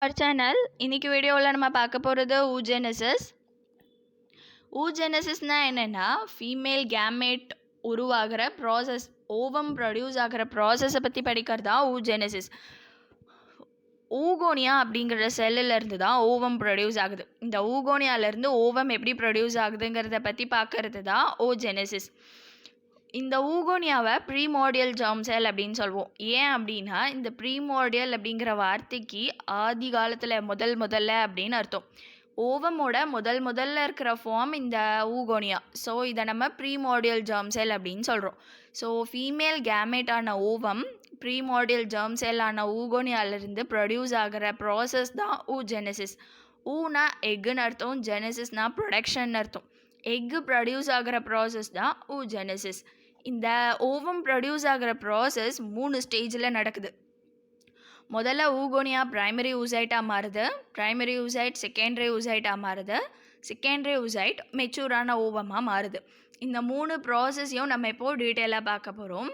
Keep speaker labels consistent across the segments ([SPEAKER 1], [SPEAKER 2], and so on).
[SPEAKER 1] Our channel இன்னைக்கு வீடியோவில் நம்ம பார்க்க போகிறது ஊஜெனசிஸ். ஊஜெனசிஸ்னால் என்னென்னா ஃபீமேல் கேமேட் உருவாகிற ப்ராசஸ், ஓவம் ப்ரொடியூஸ் ஆகிற ப்ராசஸை பற்றி படிக்கிறது தான் ஊஜெனசிஸ். ஊகோனியா அப்படிங்கிற செல்லிலேருந்து தான் ஓவம் ப்ரொடியூஸ் ஆகுது. இந்த ஊகோனியாவிலேருந்து ஓவம் எப்படி ப்ரொடியூஸ் ஆகுதுங்கிறத பற்றி பார்க்கறது தான் ஓஜெனசிஸ். இந்த ஊகோனியாவை ப்ரீமோடியல் ஜெர்ம் செல் அப்படின்னு சொல்லுவோம். ஏன் அப்படின்னா இந்த ப்ரீமோடியல் அப்படிங்கிற வார்த்தைக்கு ஆதி காலத்தில் முதல்ல அப்படின்னு அர்த்தம். ஓவமோட முதல்ல இருக்கிற ஃபார்ம் இந்த ஊகோனியா. ஸோ இதை நம்ம ப்ரீமோடியல் ஜெர்ம் செல் அப்படின்னு சொல்கிறோம். ஸோ ஃபீமேல் கேமேட்டான ஓவம் ப்ரீமோடியல் ஜெர்ம் செல் ஆன ஊகோனியாவிலிருந்து ப்ரொடியூஸ் ஆகிற ப்ராசஸ் தான் ஊஜெனசிஸ். ஊனா எக்குன்னு அர்த்தம், ஜெனசிஸ்னா ப்ரொடக்ஷன் அர்த்தம். எக்கு ப்ரொடியூஸ் ஆகிற ப்ராசஸ் தான் ஊஜெனசிஸ். இந்த ஓவம் ப்ரொடியூஸ் ஆகிற ப்ராசஸ் 3 ஸ்டேஜில் நடக்குது. முதல்ல ஊகோனியா பிரைமரி ஊசைட்டாக மாறுது, பிரைமரி ஊசைட் செகண்டரி ஊசைட்டாக மாறுது, செகண்டரி ஊசைட் மெச்சூரான ஓவமாக மாறுது. இந்த 3 ப்ராசஸையும் நம்ம இப்போது டீட்டெயிலாக பார்க்க போகிறோம்.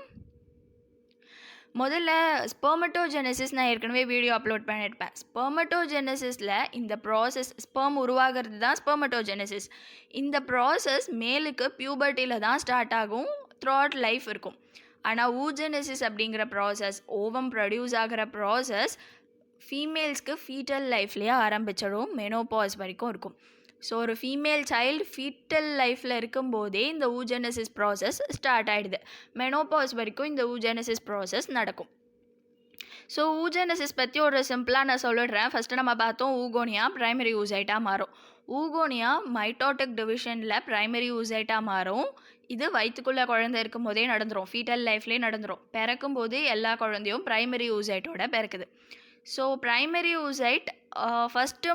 [SPEAKER 1] முதல்ல ஸ்பெர்மட்டோஜெனசிஸ் நான் ஏற்கனவே வீடியோ அப்லோட் பண்ணியிருப்பேன். ஸ்பெர்மட்டோஜெனசிஸில் இந்த ப்ராசஸ் ஸ்பெர்ம் உருவாகிறது தான் ஸ்பெர்மட்டோஜெனசிஸ். இந்த ப்ராசஸ் மேலுக்கு பியூபர்ட்டியில் தான் ஸ்டார்ட் ஆகும், த்ரூஅவுட் லைஃப் இருக்கும். ஆனால் ஊஜெனசிஸ் அப்படிங்கிற ப்ராசஸ், ஓவம் ப்ரொடியூஸ் ஆகிற ப்ராசஸ் ஃபீமேல்ஸ்க்கு ஃபீட்டல் லைஃப்லேயே ஆரம்பிச்சிடும், மெனோபாஸ் வரைக்கும் இருக்கும். ஸோ ஒரு ஃபீமேல் சைல்டு ஃபீட்டல் லைஃப்பில் இருக்கும்போதே இந்த ஊஜெனசிஸ் ப்ராசஸ் ஸ்டார்ட் ஆகிடுது. மெனோபாஸ் வரைக்கும் இந்த ஊஜெனசிஸ் ப்ராசஸ் நடக்கும். ஸோ ஊஜெனசிஸ் பற்றி ஒரு சிம்பிளாக நான் சொல்லிடுறேன். ஃபஸ்ட்டு நம்ம பார்த்தோம் ஊகோனியா பிரைமரி ஊசைட்டாக மாறும். ஊகோனியா மைட்டோட்டிக் டிவிஷனில் பிரைமரி ஊசைட்டாக மாறும். இது வயிற்றுக்குள்ளே குழந்தை இருக்கும் போதே நடந்துடும், ஃபீட்டல் லைஃப்லேயே நடந்துடும். பிறக்கும்போது எல்லா குழந்தையும் பிரைமரி ஊசைட்டோட பிறக்குது. So primary oocyte first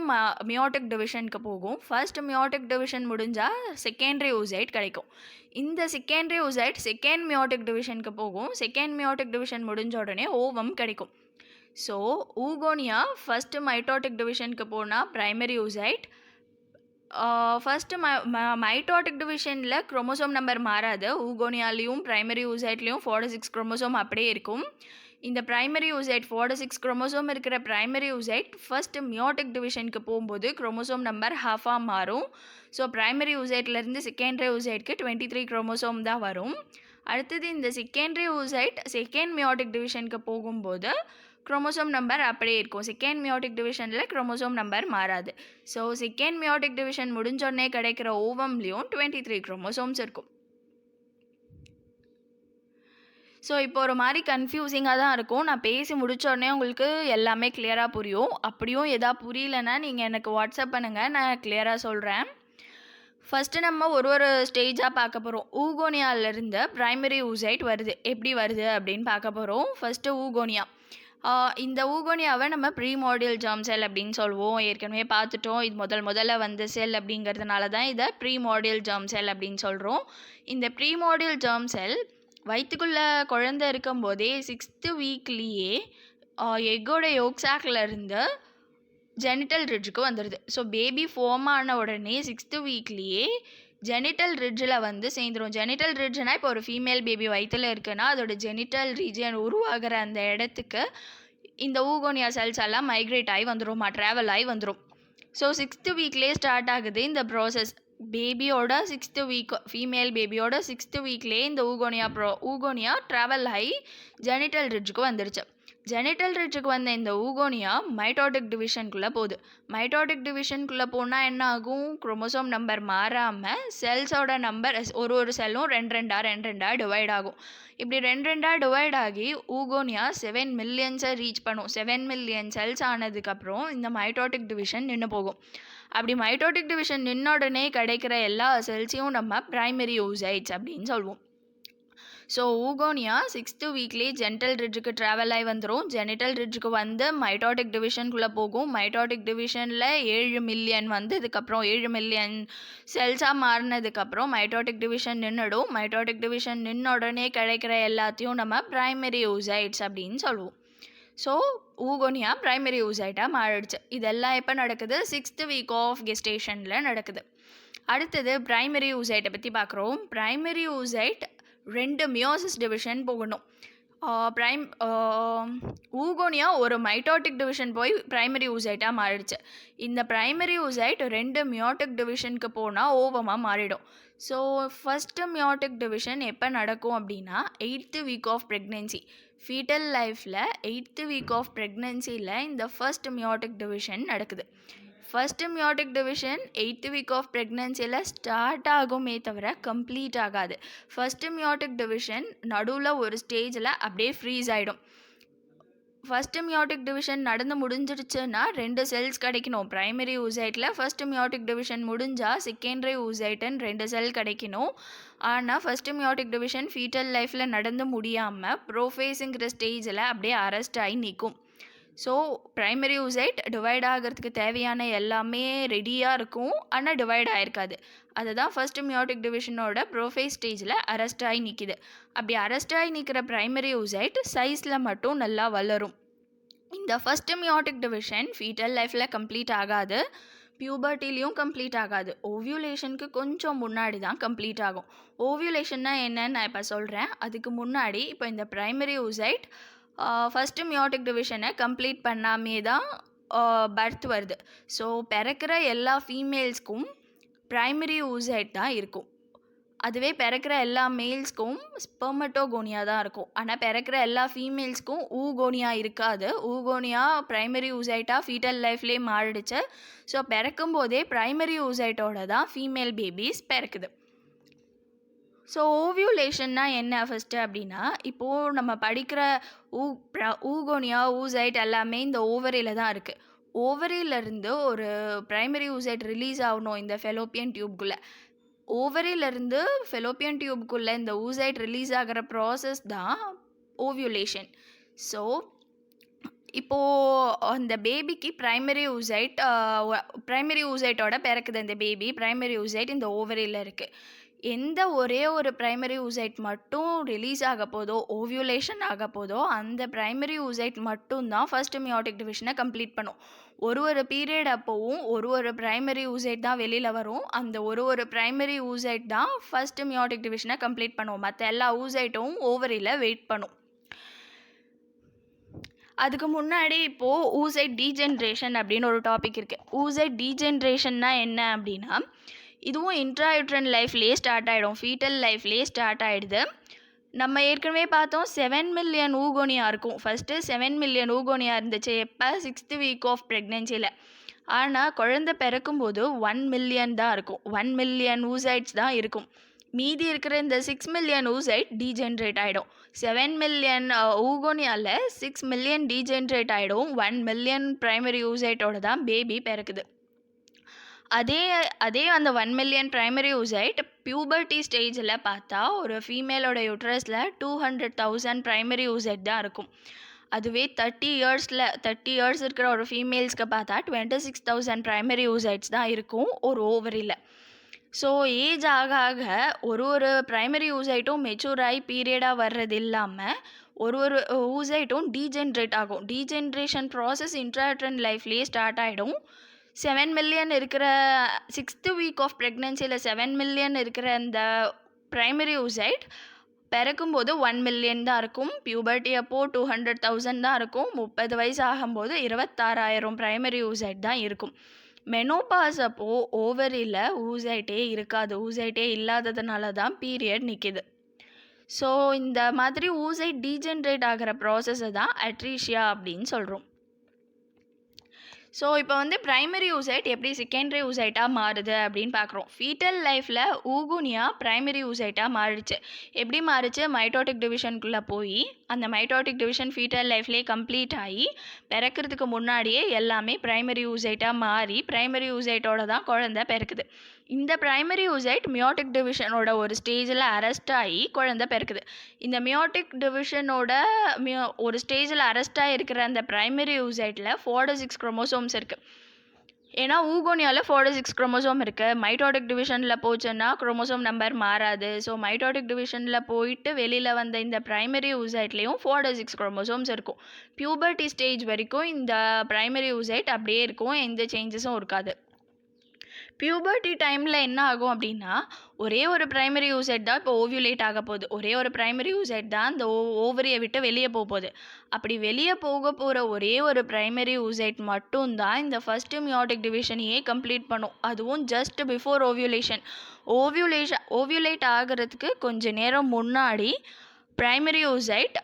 [SPEAKER 1] meiotic டிவிஷனுக்கு போகும். ஃபஸ்ட் மியோட்டிக் டிவிஷன் முடிஞ்சால் செகண்டரி ஊசைட் கிடைக்கும். இந்த செகண்டரி ஊசைட் செகண்ட் மியோட்டிக் டிவிஷனுக்கு போகும். செகண்ட் மியோட்டிக் டிவிஷன் முடிஞ்ச உடனே ஓவம் கிடைக்கும். ஸோ ஊகோனியா ஃபஸ்ட்டு மைட்டோட்டிக் டிவிஷனுக்கு போனால் பிரைமரி ஊசைட். ஃபஸ்ட்டு மைட்டோட்டிக் டிவிஷனில் குரோமோசோம் நம்பர் மாறாது. ஊகோனியாலையும் பிரைமரி ஊசைட்லேயும் 46 குரோமோசோம் அப்படியே இருக்கும். இந்த பிரைமரி ஊசைட் 46 குரோமோசோம் இருக்கிற பிரைமரி ஊசைட் ஃபஸ்ட்டு மியோட்டிக் டிவிஷனுக்கு போகும்போது குரோமோசோம் நம்பர் ஹாஃபாக மாறும். ஸோ பிரைமரி ஊசைட்லேருந்து செகண்டரி ஊசைட்க்கு 23 குரோமோசோம் தான் வரும். அடுத்தது இந்த செகண்டரி ஊசைட் செகண்ட் மியோட்டிக் டிவிஷனுக்கு போகும்போது குரோமோசோம் நம்பர் அப்படியே இருக்கும். செகண்ட் மியோட்டிக் டிவிஷனில் குரோமோசோம் நம்பர் மாறாது. ஸோ செகண்ட் மியோட்டிக் டிவிஷன் முடிஞ்சோடனே கிடைக்கிற ஓவம்லேயும் 23 குரோமோசோம்ஸ் இருக்கும். ஸோ இப்போ ஒரு மாதிரி கன்ஃபியூசிங்காக தான் இருக்கும். நான் பேசி முடித்தோடனே உங்களுக்கு எல்லாமே கிளியராக புரியும். அப்படியும் எதாவது புரியலன்னா நீங்கள் எனக்கு வாட்ஸ்அப் பண்ணுங்கள், நான் கிளியராக சொல்கிறேன். ஃபஸ்ட்டு நம்ம ஒரு ஸ்டேஜாக பார்க்க போகிறோம். ஊகோனியாவிலேருந்து பிரைமரி ஊசைட் வருது, எப்படி வருது அப்படின்னு பார்க்க போகிறோம். ஃபஸ்ட்டு ஊகோனியா. இந்த ஊகோனியாவை நம்ம ப்ரீமோடியல் ஜெர்ம் செல் அப்படின்னு சொல்லுவோம். ஏற்கனவே பார்த்துட்டோம். இது முதல்ல வந்த செல் அப்படிங்கிறதுனால தான் இதை ப்ரீமோடியல் ஜெர்ம் செல் அப்படின்னு சொல்கிறோம். இந்த ப்ரீமோடியல் ஜெர்ம் செல் வயிற்றுக்குள்ளே குழந்தை இருக்கும்போதே 6th வீக்லேயே எக்கோட யோக்ஸாக்ல இருந்து ஜெனிட்டல் ரிட்ஜுக்கு வந்துடுது. ஸோ பேபி ஃபார்ம் ஆன உடனே 6th வீக்லேயே ஜெனிட்டல் ரிட்ஜில் வந்து சேர்ந்துடும். ஜெனிட்டல் ரிட்ஜ்னால் இப்போ ஒரு ஃபீமேல் பேபி வயிற்றில் இருக்குன்னா அதோட ஜெனிட்டல் ரீஜன் உருவாகிற அந்த இடத்துக்கு இந்த ஊகோனியா செல்ஸ் எல்லாம் மைக்ரேட் ஆகி வந்துடும், ட்ராவல் ஆகி வந்துடும். ஸோ 6th வீக்லேயே ஸ்டார்ட் ஆகுது இந்த ப்ராசஸ். பேபியோட 6th வீக், ஃபீமேல் பேபியோட 6th வீக்லேயே இந்த ஊகோனியா ட்ராவல் ஆகி ஜெனிட்டல் ரிட்ஜுக்கு வந்துடுச்சு. ஜெனிட்டல் ரிட்ஜுக்கு வந்த இந்த ஊகோனியா மைட்டோட்டிக் டிவிஷனுக்குள்ளே போகுது. மைட்டோட்டிக் டிவிஷனுக்குள்ளே போனால் என்ன ஆகும்? குரோமோசோம் நம்பர் மாறாமல் செல்ஸோட நம்பர் ஒரு செல்லும் ரெண்டாக டிவைட் ஆகும். இப்படி ரெண்டாக டிவைட் ஆகி ஊகோனியா 7 மில்லியன்ஸை ரீச் பண்ணும். 7 மில்லியன் செல்ஸ் ஆனதுக்கப்புறம் இந்த மைட்டோட்டிக் டிவிஷன் நின்று போகும். அப்படி மைட்டோட்டிக் டிவிஷன் நின்ன உடனே கிடைக்கிற எல்லா செல்ஸையும் நம்ம பிரைமரி ஊசைட்ஸ் அப்படின்னு சொல்லுவோம். ஸோ ஊகோனியா 6th வீக்லேயே ஜெனிட்டல் ரிட்ஜுக்கு ட்ராவல் ஆகி வந்துடும். ஜெனிட்டல் ரிட்ஜுக்கு வந்து மைட்டோட்டிக் டிவிஷனுக்குள்ளே போகும். மைட்டோட்டிக் டிவிஷனில் 7 மில்லியன் வந்து இதுக்கப்புறம் 7 மில்லியன் செல்ஸாக மாறினதுக்கப்புறம் மைட்டோட்டிக் டிவிஷன் நின்றுடும். மைட்டோட்டிக் டிவிஷன் நின்ன உடனே கிடைக்கிற எல்லாத்தையும் நம்ம பிரைமரி ஊசைட்ஸ் அப்படின்னு சொல்லுவோம். ஸோ ஊகோனியா பிரைமரி ஊசைட்டாக மாறிடுச்சு. இதெல்லாம் எப்போ நடக்குது? 6th வீக் ஆஃப் கெஸ்டேஷனில் நடக்குது. அடுத்தது பிரைமரி ஊசைட்டை பற்றி பார்க்குறோம். பிரைமரி ஊசைட் 2 மியோசிஸ் டிவிஷன் போகணும். ஊகோனியா ஒரு மைட்டோட்டிக் டிவிஷன் போய் பிரைமரி ஊசைட்டாக மாறிடுச்சு. இந்த பிரைமரி ஊசைட் 2 மியோட்டிக் டிவிஷனுக்கு போனால் ஓவமாக மாறிடும். ஸோ ஃபஸ்ட்டு மியோட்டிக் டிவிஷன் எப்போ நடக்கும் அப்படின்னா 8th week of pregnancy. Foetal லைஃப்பில் 8th வீக் ஆஃப் ப்ரெக்னென்சியில் இந்த ஃபர்ஸ்ட் மியோட்டிக் டிவிஷன் நடக்குது. First meiotic division 8th week of ப்ரெக்னென்சியில் ஸ்டார்ட் ஆகுமே தவிர கம்ப்ளீட் ஆகாது. ஃபஸ்ட்டு மியோட்டிக் டிவிஷன் நடுவில் ஒரு ஸ்டேஜில் அப்படியே ஃப்ரீஸ் ஆகிடும். ஃபஸ்ட்டு மியோட்டிக் டிவிஷன் நடந்து முடிஞ்சிடுச்சுன்னா 2 செல்ஸ் கிடைக்கணும். ப்ரைமரி ஊசைட்டில் ஃபஸ்ட்டு மியோட்டிக் டிவிஷன் முடிஞ்சால் செகண்டரி ஊசைட்டுன்னு 2 செல் கிடைக்கணும். ஆனால் ஃபஸ்ட்டு மியோட்டிக் டிவிஷன் ஃபீட்டல் லைஃப்பில் நடந்து முடியாமல் ப்ரோஃபேஸுங்கிற ஸ்டேஜில் அப்படியே அரெஸ்ட் ஆகி நிற்கும். ஸோ ப்ரைமரி ஊசைட் டிவைட் ஆகிறதுக்கு தேவையான எல்லாமே ரெடியாக இருக்கும், ஆனால் டிவைட் ஆகிருக்காது. அதுதான் ஃபஸ்ட்டு மியோட்டிக் டிவிஷனோட ப்ரோஃபேஸ் ஸ்டேஜில் அரெஸ்ட் ஆகி நிற்கிது. அப்படி அரெஸ்ட் ஆகி நிற்கிற ப்ரைமரி ஊசைட் சைஸில் மட்டும் நல்லா வளரும். இந்த ஃபஸ்ட்டு மியோட்டிக் டிவிஷன் ஃபீட்டல் லைஃப்பில் கம்ப்ளீட் ஆகாது, பியூபர்ட்டிலையும் கம்ப்ளீட் ஆகாது. ஓவியுலேஷனுக்கு கொஞ்சம் முன்னாடி தான் கம்ப்ளீட் ஆகும். ஓவியுலேஷன்னா என்னன்னு நான் இப்போ சொல்கிறேன். அதுக்கு முன்னாடி இப்போ இந்த primary oocyte first meiotic டிவிஷனை complete பண்ணாமே தான் பர்த் வருது. ஸோ பிறக்கிற எல்லா ஃபீமேல்ஸ்க்கும் ப்ரைமரி ஊசைட் தான் இருக்கும். அதுவே பிறக்கிற எல்லா மேல்ஸ்க்கும் ஸ்பெர்மட்டோகோனியா தான் இருக்கும். ஆனால் பிறக்கிற எல்லா ஃபீமேல்ஸ்க்கும் ஊகோனியா இருக்காது. ஊகோனியா ப்ரைமரி ஊசைட்டாக ஃபீட்டல் லைஃப்லேயே மாறிடுச்சு. ஸோ பிறக்கும் போதே ப்ரைமரி ஊசைட்டோட தான் ஃபீமேல் பேபிஸ் பிறக்குது. ஸோ ஓவியுலேஷன்னா என்ன ஃபஸ்ட்டு அப்படின்னா, இப்போது நம்ம படிக்கிற ஊகோனியா ஊசைட் எல்லாமே இந்த ஓவரியில் தான் இருக்குது. ஓவரியிலேருந்து ஒரு ப்ரைமரி ஊசைட் ரிலீஸ் ஆகணும் இந்த ஃபெலோப்பியன் டியூப்குள்ளே. ஓவரியிலேருந்து ஃபெலோப்பியன் டியூப்குள்ளே இந்த ஊசைட் ரிலீஸ் ஆகிற ப்ராசஸ் தான் ஓவியுலேஷன். ஸோ இப்போது அந்த பேபிக்கு ப்ரைமரி ஊசைட்டோட பிறக்குது இந்த பேபி. ப்ரைமரி ஊசைட் இந்த ஓவரியில் இருக்குது. எந்த ஒரே ஒரு ப்ரைமரி ஊசைட் மட்டும் ரிலீஸ் ஆக போதோ, ஓவியுலேஷன் ஆக போதோ, அந்த ப்ரைமரி ஊசைட் மட்டும்தான் ஃபஸ்ட்டு மியோட்டிக் டிவிஷனை கம்ப்ளீட் பண்ணும். ஒரு பீரியட் அப்போவும் ஒரு ப்ரைமரி ஊசைட் தான் வெளியில் வரும். அந்த ஒரு ப்ரைமரி ஊசைட் தான் ஃபஸ்ட்டு மியோட்டிக் டிவிஷனை கம்ப்ளீட் பண்ணும். மற்ற எல்லா ஊசைட்டும் ஓவரியில் வெயிட் பண்ணும். அதுக்கு முன்னாடி இப்போது ஊசைட் டீஜென்ரேஷன் அப்படின்னு ஒரு டாபிக் இருக்குது. ஊசைட் டீஜென்ரேஷன்னா என்ன அப்படின்னா, இதுவும் இன்ட்ராயூட்ரன் லைஃப்லேயே ஸ்டார்ட் ஆகிடும், ஃபீட்டல் லைஃப்லேயே ஸ்டார்ட் ஆகிடுது. நம்ம ஏற்கனவே பார்த்தோம் 7 மில்லியன் ஊகோனியா இருக்கும். ஃபஸ்ட்டு 7 மில்லியன் ஊகோனியா இருந்துச்சு எப்போ 6th வீக் ஆஃப் ப்ரெக்னென்சியில். ஆனால் குழந்தை பிறக்கும்போது 1 மில்லியன் தான் இருக்கும். 1 மில்லியன் ஊசைட்ஸ் தான் இருக்கும். மீதி இருக்கிற இந்த 6 மில்லியன் ஊசைட் டீஜென்ரேட் ஆகிடும். 7 மில்லியன் ஊகோனியாவில் 6 மில்லியன் டீஜென்ரேட் ஆகிடும். 1 மில்லியன் ப்ரைமரி ஊசைட்டோட தான் பேபி பிறக்குது. அதே அந்த 1 மில்லியன் ப்ரைமரி ஊசைட் பியூபர்ட்டி ஸ்டேஜில் பார்த்தா ஒரு ஃபீமேலோட யூட்ரஸில் 200,000 ப்ரைமரி ஊசைட் தான் இருக்கும். அதுவே 30 இயர்ஸ் இருக்கிற ஒரு ஃபீமேல்ஸ்க்கு பார்த்தா 26,000 ப்ரைமரி ஊசைட்ஸ் தான் இருக்கும் ஒரு ஓவரியில். ஸோ ஏஜ் ஆக ஆக ஒரு ப்ரைமரி ஊசைட்டும் மெச்சூர் ஆகி பீரியடாக வர்றது இல்லாமல் ஒரு ஊசைட்டும் டீஜென்ரேட் ஆகும். டீஜென்ரேஷன் ப்ராசஸ் இன்ட்ராயூட்ரன் லைஃப்லேயே ஸ்டார்ட் ஆகிடும். 7 மில்லியன் இருக்கிற 6th வீக் ஆஃப் ப்ரெக்னென்சியில் 7 மில்லியன் இருக்கிற அந்த ப்ரைமரி ஊசைட் பிறக்கும்போது 1 மில்லியன் தான் இருக்கும். பியூபர்ட்டி அப்போது 200,000 தான் இருக்கும். 30 வயசு ஆகும்போது 26,000 ப்ரைமரி ஊசைட் தான் இருக்கும். மெனோபாஸ் அப்போது ஓவரியில் ஊசைட்டே இருக்காது. ஊசைட்டே இல்லாததுனால தான் பீரியட் நிற்கிது. ஸோ இந்த மாதிரி ஊசைட் டீஜென்ரேட் ஆகிற ப்ராசஸை தான் அட்ரீஷியா அப்படின்னு சொல்கிறோம். ஸோ இப்போ ப்ரைமரி ஊசைட் எப்படி செகண்டரி ஊசைட்டாக மாறுது அப்படின்னு பார்க்குறோம். ஃபீட்டல் லைஃப்பில் ஊகோனியா ப்ரைமரி ஊசைட்டாக மாறிடுச்சு. எப்படி மாறிச்சு? மைட்டோட்டிக் டிவிஷனுக்குள்ளே போய் அந்த மைட்டோட்டிக் டிவிஷன் ஃபீட்டல் லைஃப்லேயே கம்ப்ளீட் ஆகி பிறக்கிறதுக்கு முன்னாடியே எல்லாமே ப்ரைமரி ஊசைட்டாக மாறி ப்ரைமரி ஊசைட்டோட தான் குழந்தை பிறக்குது. இந்த ப்ரைமரி ஊசைட் மியோட்டிக் டிவிஷனோட ஒரு ஸ்டேஜில் அரெஸ்ட் ஆகி குழந்தை பிறக்குது. இந்த மியோட்டிக் டிவிஷனோட ஒரு ஸ்டேஜில் அரெஸ்ட் ஆகிருக்கிற அந்த ப்ரைமரி ஊசைட்டில் 4-6 குரோமோசோம்ஸ் இருக்குது. ஏன்னா ஊகோனியாவில் 4-6 குரோமோசோம் இருக்குது. மைட்டோட்டிக் டிவிஷனில் போச்சுன்னா குரோமோசோம் நம்பர் மாறாது. ஸோ மைட்டோட்டிக் டிவிஷனில் போயிட்டு வெளியில் வந்த இந்த ப்ரைமரி ஊசைட்லேயும் 4-6 குரோமோசோம்ஸ் இருக்கும். பியூபர்ட்டி ஸ்டேஜ் வரைக்கும் இந்த ப்ரைமரி ஊசைட் அப்படியே இருக்கும், எந்த சேஞ்சஸும் இருக்காது. பியூபர்ட்டி டைமில் என்ன ஆகும் அப்படின்னா, ஒரே ஒரு பிரைமரி ஊசைட் தான் இப்போ ஓவியுலேட் ஆக போகுது. ஒரே ஒரு பிரைமரி ஊசைட் தான் அந்த ஓவரியை விட்டு வெளியே போகுது. அப்படி வெளியே போகிற ஒரே ஒரு பிரைமரி ஊசைட் மட்டும் தான் இந்த ஃபஸ்ட்டு மியோட்டிக் டிவிஷனையே கம்ப்ளீட் பண்ணும். அதுவும் ஜஸ்ட் பிஃபோர் ஓவியுலேஷன். ஓவியுலேட் ஆகிறதுக்கு கொஞ்ச நேரம் முன்னாடி primary oocyte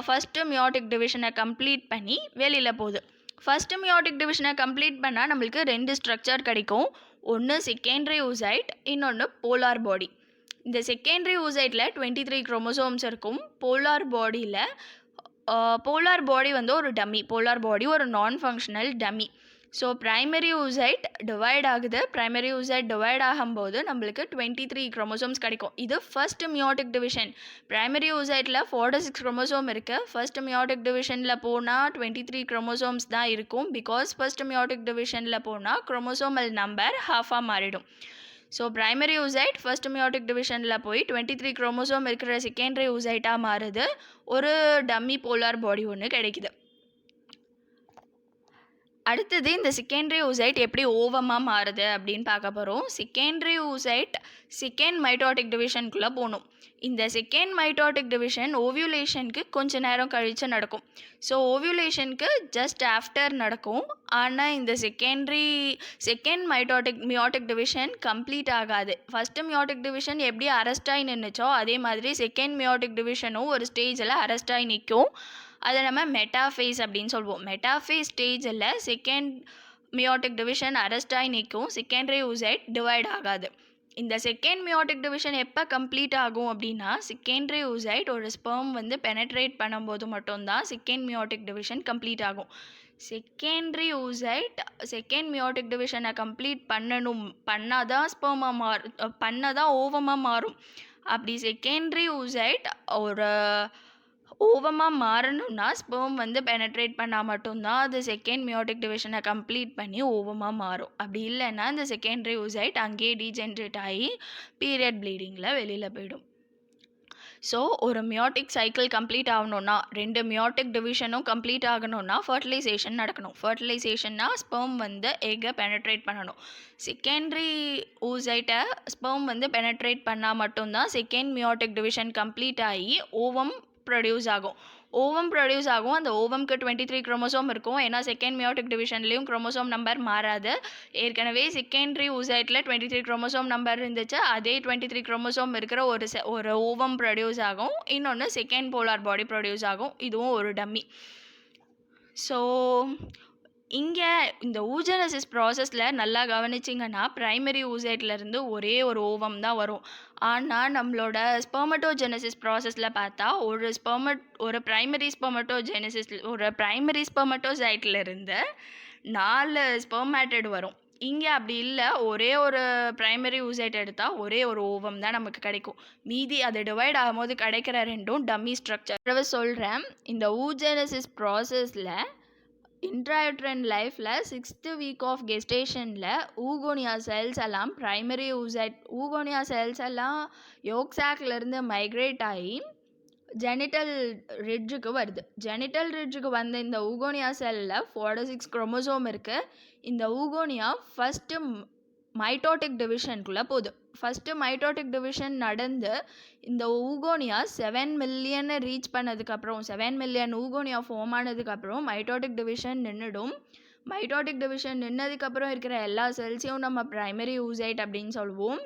[SPEAKER 1] first meiotic டிவிஷனை complete பண்ணி வெளியில் போகுது. ஃபஸ்ட்டு மியோட்டிக் டிவிஷனை கம்ப்ளீட் பண்ணால் நம்மளுக்கு 2 ஸ்ட்ரக்சர் கிடைக்கும். ஒன்று செகண்டரி ஊசைட், இன்னொன்று போலார் பாடி. இந்த செகண்டரி ஊசைட்டில் 23 குரோமோசோம்ஸ் இருக்கும். போலார் பாடி வந்து ஒரு டம்மி. போலார் பாடி ஒரு நான் functional dummy. So primary oocyte divide ஆகுது. பிரைமரி ஊசைட் டிவைட் ஆகும்போது நம்மளுக்கு 23 குரோமோசோம்ஸ் கிடைக்கும். இது first meiotic division. Primary ஊசைட்டில் 46 chromosome இருக்குது. ஃபர்ஸ்ட் மியோட்டிக் டிவிஷனில் போனால் 23 குரோமோசோம்ஸ் தான் இருக்கும். பிகாஸ் ஃபர்ஸ்ட் மியோட்டிக் டிவிஷனில் போனால் குரோமோசோமல் நம்பர் ஹாஃபாக மாறிடும். So primary oocyte first meiotic டிவிஷனில் போய் 23 குரோமோசோம் இருக்கிற செகண்டரி ஊசைட்டாக மாறுது. ஒரு டம்மி போலார் பாடி ஒன்று கிடைக்குது. அடுத்தது இந்த செகண்டரி ஊசைட் எப்படி ஓவமாக மாறுது அப்படின்னு பார்க்க போகிறோம். செகண்டரி ஊசைட் செகண்ட் மைட்டோட்டிக் டிவிஷனுக்குள்ளே போகணும். இந்த செகண்ட் மைட்டோட்டிக் டிவிஷன் ஓவியுலேஷனுக்கு கொஞ்ச நேரம் கழித்து நடக்கும். ஸோ ஓவியுலேஷனுக்கு ஜஸ்ட் ஆஃப்டர் நடக்கும். ஆனால் இந்த செகண்ட் மியோட்டிக் டிவிஷன் கம்ப்ளீட் ஆகாது. ஃபஸ்ட்டு மியோட்டிக் டிவிஷன் எப்படி அரெஸ்ட் ஆகி நின்றுச்சோ அதே மாதிரி செகண்ட் மியோட்டிக் டிவிஷனும் ஒரு ஸ்டேஜில் அரெஸ்ட் ஆகி நிற்கும். அதை நம்ம மெட்டாஃபேஸ் அப்படின்னு சொல்லுவோம். மெட்டாஃபேஸ் ஸ்டேஜில் செகண்ட் மியோட்டிக் டிவிஷன் அரெஸ்ட் ஆகி நிற்கும். செகண்டரி ஊசைட் டிவைட் ஆகாது. இந்த செகண்ட் மியோட்டிக் டிவிஷன் எப்போ கம்ப்ளீட் ஆகும் அப்படின்னா, செகண்டரி ஊசைட் ஒரு ஸ்பெர்ம் வந்து பெனட்ரேட் பண்ணும்போது மட்டும்தான் செகண்ட் மியோட்டிக் டிவிஷன் கம்ப்ளீட் ஆகும். Secondary oocyte second meiotic டிவிஷனை complete பண்ணாதான் ஸ்பெர்மாக பண்ணாதான் ஓவமாக மாறும். அப்படி செகண்டரி ஊசைட் ஒரு ஓவமாக மாறணும்னா ஸ்பெர்ம் வந்து பெனட்ரேட் பண்ணால் மட்டும்தான் அது செகண்ட் மியோட்டிக் டிவிஷனை கம்ப்ளீட் பண்ணி ஓவமாக மாறும். அப்படி இல்லைன்னா இந்த செகண்டரி ஊசைட் அங்கேயே டீஜென்ரேட் ஆகி பீரியட் ப்ளீடிங்கில் வெளியில் போயிடும். ஸோ ஒரு meiotic cycle complete ஆகணுன்னா, 2 meiotic டிவிஷனும் complete ஆகணும்னா ஃபர்டிலைசேஷன் நடக்கணும். ஃபர்டிலைசேஷன்னா ஸ்பெர்ம் வந்து எக்கை பெனட்ரேட் பண்ணணும். செகண்டரி ஊசைட்டை ஸ்பெர்ம் வந்து பெனட்ரேட் பண்ணால் மட்டும்தான் செகண்ட் மியோட்டிக் டிவிஷன் கம்ப்ளீட் ஆகி ஓவம் ப்ரொடியூஸ் ஆகும். அந்த ஓவம்க்கு 23 குரோமோசோம் இருக்கும். ஏன்னா செகண்ட் மியோட்டிக் டிவிஷன்லேயும் குரோமோசோம் நம்பர் மாறாது. ஏற்கனவே செகண்டரி ஊசைட்டில் 23 குரோமோசோம் நம்பர் இருந்துச்சு. அதே 23 குரோமோசோம் இருக்கிற ஒரு ஓவம் ப்ரொடியூஸ் ஆகும். இன்னொன்று செகண்ட் போலார் பாடி ப்ரொடியூஸ் ஆகும். இதுவும் ஒரு டம்மி. ஸோ இங்கே இந்த ஊஜெனசிஸ் ப்ராசஸில் நல்லா கவனிச்சிங்கன்னா பிரைமரி ஊசைட்லேருந்து ஒரே ஒரு ஓவம் தான் வரும். ஆனால் நம்மளோட ஸ்பெர்மட்டோஜெனசிஸ் ப்ராசஸில் பார்த்தா ஒரு பிரைமரி ஸ்பெர்மட்டோசைட்லேருந்து 4 ஸ்பெர்மேட்டட் வரும். இங்கே அப்படி இல்லை. ஒரே ஒரு பிரைமரி ஊசைட் எடுத்தால் ஒரே ஒரு ஓவம் தான் நமக்கு கிடைக்கும். மீதி அது டிவைட் ஆகும்போது கிடைக்கிற 2ம் டம்மி ஸ்ட்ரக்சர். சொல்கிறேன், இந்த ஊஜெனசிஸ் ப்ராசஸில் இன்ட்ராயூட்ரைன் லைஃப்பில் 6th வீக் ஆஃப் கெஸ்டேஷனில் ஊகோனியா செல்ஸ் எல்லாம் பிரைமரி ஊகோனியா செல்ஸ் எல்லாம் யோக்சாக்லேருந்து மைக்ரேட் ஆகி ஜெனிட்டல் ரிட்ஜுக்கு வருது. ஜெனிட்டல் ரிட்ஜுக்கு வந்த இந்த ஊகோனியா செல்லில் 46 குரோமோசோம் இருக்குது. இந்த ஊகோனியா ஃபஸ்ட்டு மைட்டோட்டிக் டிவிஷனுக்குள்ளே போகுது. ஃபஸ்ட்டு மைட்டோட்டிக் டிவிஷன் நடந்து இந்த ஊகோனியா 7 மில்லியனை ரீச் பண்ணதுக்கப்புறம் 7 மில்லியன் ஊகோனியா ஃபார்ம் ஆனதுக்கப்புறம் மைட்டோட்டிக் டிவிஷன் நின்றுடும். மைட்டோட்டிக் டிவிஷன் நின்னதுக்கப்புறம் இருக்கிற எல்லா செல்ஸையும் நம்ம பிரைமரி ஊசைட் அப்படின்னு சொல்லுவோம்.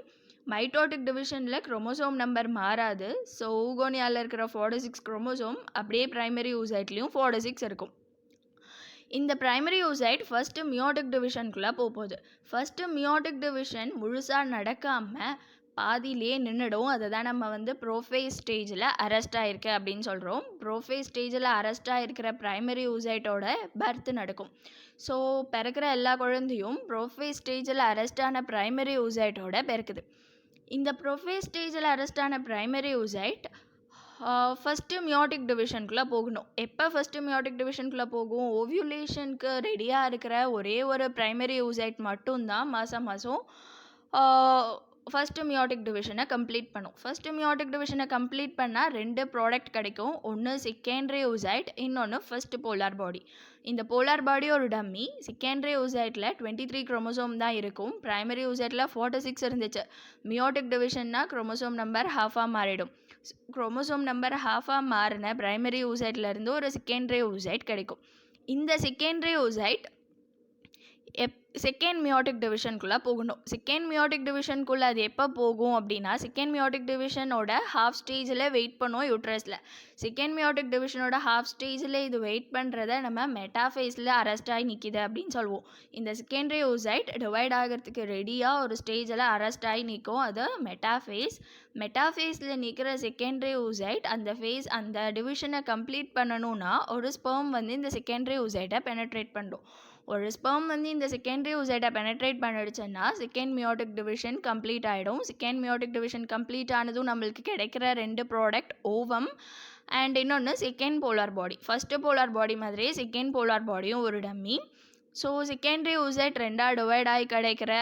[SPEAKER 1] மைட்டோட்டிக் டிவிஷனில் குரோமோசோம் நம்பர் மாறாது. ஸோ ஊகோனியாவில் இருக்கிற 46 குரோமோசோம் அப்படியே பிரைமரி ஊசைட்லேயும் 46 இருக்கும். இந்த பிரைமரி ஊசைட் ஃபஸ்ட்டு மியோட்டிக் டிவிஷனுக்குள்ளே போகுது. ஃபஸ்ட்டு மியோட்டிக் டிவிஷன் முழுசாக நடக்காமல் பாதியிலே நின்றுடும். அதை தான் நம்ம வந்து ப்ரோஃபேஸ் ஸ்டேஜில் அரெஸ்ட் ஆகிருக்கு அப்படின்னு சொல்கிறோம். ப்ரோஃபேஸ் ஸ்டேஜில் அரெஸ்ட் ஆகிருக்கிற பிரைமரி ஊசைட்டோட பர்த் நடக்கும். ஸோ பிறக்கிற எல்லா குழந்தையும் ப்ரோஃபேஸ் ஸ்டேஜில் அரெஸ்ட் ஆன பிரைமரி ஊசைட்டோட பிறக்குது. இந்த ப்ரோஃபேஸ் ஸ்டேஜில் அரெஸ்ட் ஆன பிரைமரி ஊசைட் ஃபஸ்ட்டு மியோட்டிக் டிவிஷனுக்குள்ளே போகணும். எப்போ ஃபஸ்ட்டு மியோட்டிக் டிவிஷனுக்குள்ளே போகும்? ஓவியுலேஷனுக்கு ரெடியாக இருக்கிற ஒரே ஒரு பிரைமரி ஊசைட் மட்டும்தான் மாதம் ஃபஸ்ட்டு மியோட்டிக் டிவிஷனை கம்ப்ளீட் பண்ணும். ஃபஸ்ட்டு மியோட்டிக் டிவிஷனை கம்ப்ளீட் பண்ணால் 2 ப்ராடக்ட் கிடைக்கும். ஒன்று செகண்டரி ஊசைட், இன்னொன்று ஃபஸ்ட்டு போலார் பாடி. இந்த போலார் பாடி ஒரு டம்மி. செகண்டரி oocyteல 23 குரோமோசோம் தான் இருக்கும். பிரைமரி oocyteல 46 இருந்துச்சு. மியோட்டிக் டிவிஷன்னா குரோமோசோம் நம்பர் ஹாஃபாக மாறிடும். குரோமோசோம் நம்பர் ஹாஃபாக மாறின பிரைமரி oocyteல இருந்து ஒரு செகண்டரி oocyte கிடைக்கும். இந்த செகண்டரி oocyte செகண்ட் மியோட்டிக் டிவிஷனுக்குள்ளே போகணும். செகண்ட் மியோட்டிக் டிவிஷனுக்குள்ளே அது எப்போ போகும் அப்படின்னா, செகண்ட் மியோட்டிக் டிவிஷனோட ஹாஃப் ஸ்டேஜில் வெயிட் பண்ணும் யூட்ரஸில். செகண்ட் மியோட்டிக் டிவிஷனோட ஹாஃப் ஸ்டேஜில் இது வெயிட் பண்ணுறத நம்ம மெட்டாஃபேஸில் அரெஸ்ட் ஆகி நிற்கிது அப்படின்னு சொல்லுவோம். இந்த செகண்டரி oocyte டிவைட் ஆகிறதுக்கு ரெடியாக ஒரு ஸ்டேஜில் அரெஸ்ட் ஆகி நிற்கும். அது மெட்டாஃபேஸ். மெட்டாஃபேஸில் நிற்கிற செகண்டரி oocyte அந்த டிவிஷனை கம்ப்ளீட் பண்ணணும்னா ஒரு ஸ்பெர்ம் வந்து இந்த செகண்டரி oocyte பெனட்ரேட் பண்ணும். ஒரு ஸ்பெர்ம் வந்து இந்த செகண்டரி oocyte பெனட்ரேட் பண்ணிடுச்சுன்னா செகண்ட் மியோட்டிக் டிவிஷன் கம்ப்ளீட் ஆகிடும். செகண்ட் மியோட்டிக் டிவிஷன் கம்ப்ளீட் ஆனதும் நம்மளுக்கு கிடைக்கிற 2 ப்ராடக்ட் ஓவம் அண்ட் இன்னொன்று second polar body. First polar body மாதிரியே செகண்ட் போலார் பாடியும் ஒரு டம்மி. ஸோ செகண்டரி oocyte ரெண்டாக டிவைட் ஆகி கிடைக்கிற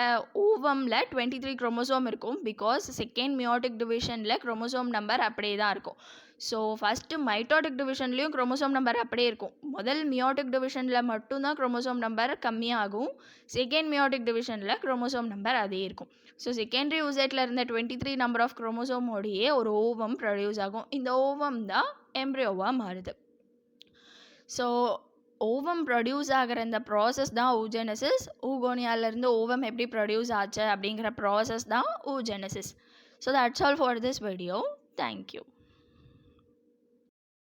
[SPEAKER 1] ஓவமில் 23 குரோமோசோம் இருக்கும். பிகாஸ் செகண்ட் மியோட்டிக் டிவிஷனில் குரோமோசோம் நம்பர் அப்படியே தான் இருக்கும். ஸோ ஃபஸ்ட்டு மைட்டோட்டிக் டிவிஷன்லேயும் குரோமோசோம் நம்பர் அப்படியே இருக்கும். முதல் மியோட்டிக் டிவிஷனில் மட்டும்தான் குரோமோசோம் நம்பர் கம்மியாகும். செகண்ட் மியோட்டிக் டிவிஷனில் குரோமோசோம் நம்பர் அதே இருக்கும். ஸோ செகண்டரி oocyteல இருந்த 23 நம்பர் ஆஃப் குரோமோசோமோடையே ஒரு ஓவம் ப்ரொடியூஸ் ஆகும். இந்த ஓவம் தான் எம்ப்ரியோவாக மாறுது. ஸோ ஓவம் ப்ரொடியூஸ் ஆகிற இந்த ப்ராசஸ் தான் oogenesis. ஊகோனியாவிலேருந்து ஓவம் எப்படி ப்ரொடியூஸ் ஆச்சு அப்படிங்கிற ப்ராசஸ் தான் oogenesis. So that's all for this video. Thank you.